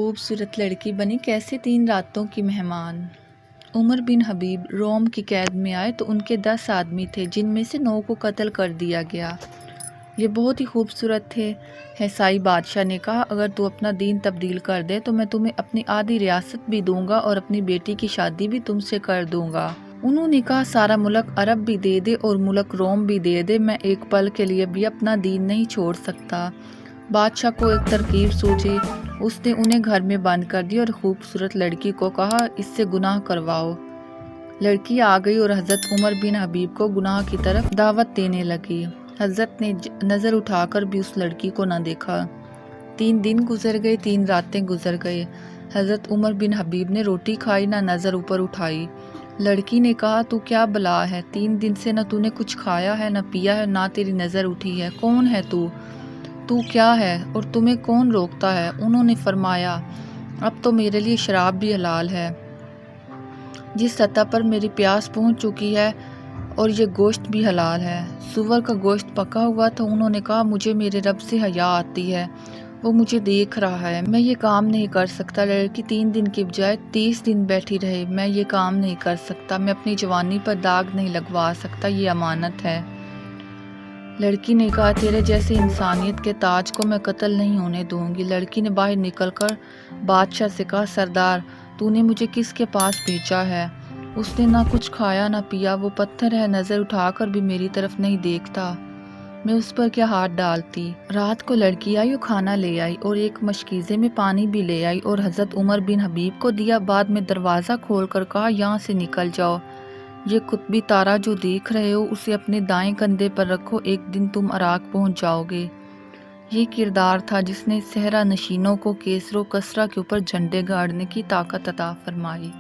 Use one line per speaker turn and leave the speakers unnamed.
خوبصورت لڑکی بنی کیسے 3 راتوں کی مہمان۔ عمر بن حبیب روم کی قید میں آئے تو ان کے 10 آدمی تھے جن میں سے 9 کو قتل کر دیا گیا۔ یہ بہت ہی خوبصورت تھے۔ ہیسائی بادشاہ نے کہا اگر تو اپنا دین تبدیل کر دے تو میں تمہیں اپنی آدھی ریاست بھی دوں گا اور اپنی بیٹی کی شادی بھی تم سے کر دوں گا۔ انہوں نے کہا سارا ملک عرب بھی دے دے اور ملک روم بھی دے دے، میں ایک پل کے لیے بھی اپنا دین نہیں چھوڑ سکتا۔ بادشاہ کو ایک ترکیب سوچی، اس نے انہیں گھر میں بند کر دیا اور خوبصورت لڑکی کو کہا اس سے گناہ کرواؤ۔ لڑکی آ گئی اور حضرت عمر بن حبیب کو گناہ کی طرف دعوت دینے لگی۔ حضرت نے نظر اٹھا کر بھی اس لڑکی کو نہ دیکھا۔ 3 دن گزر گئے، 3 راتیں گزر گئے۔ حضرت عمر بن حبیب نے روٹی کھائی نہ نظر اوپر اٹھائی۔ لڑکی نے کہا تو کیا بلا ہے، 3 دن سے نہ تو نے کچھ کھایا ہے نہ پیا ہے، نہ تیری نظر اٹھی ہے، کون ہے تو کیا ہے اور تمہیں کون روکتا ہے؟ انہوں نے فرمایا اب تو میرے لیے شراب بھی حلال ہے، جس سطح پر میری پیاس پہنچ چکی ہے، اور یہ گوشت بھی حلال ہے۔ سور کا گوشت پکا ہوا تھا۔ انہوں نے کہا مجھے میرے رب سے حیا آتی ہے، وہ مجھے دیکھ رہا ہے، میں یہ کام نہیں کر سکتا۔ لڑکی 3 دن کی بجائے 30 دن بیٹھی رہے، میں یہ کام نہیں کر سکتا، میں اپنی جوانی پر داغ نہیں لگوا سکتا، یہ امانت ہے۔ لڑکی نے کہا تیرے جیسے انسانیت کے تاج کو میں قتل نہیں ہونے دوں گی۔ لڑکی نے باہر نکل کر بادشاہ سے کہا سردار تو نے مجھے کس کے پاس بھیجا ہے؟ اس نے نہ کچھ کھایا نہ پیا، وہ پتھر ہے، نظر اٹھا کر بھی میری طرف نہیں دیکھتا، میں اس پر کیا ہاتھ ڈالتی؟ رات کو لڑکی آئی اور کھانا لے آئی اور ایک مشکیزے میں پانی بھی لے آئی اور حضرت عمر بن حبیب کو دیا۔ بعد میں دروازہ کھول کر کہا یہاں سے نکل جاؤ، یہ قطبی تارا جو دیکھ رہے ہو اسے اپنے دائیں کندھے پر رکھو، ایک دن تم عراق پہنچ جاؤ گے۔ یہ کردار تھا جس نے صحرا نشینوں کو کیسر و کسرا کے اوپر جھنڈے گاڑنے کی طاقت عطا فرمائی۔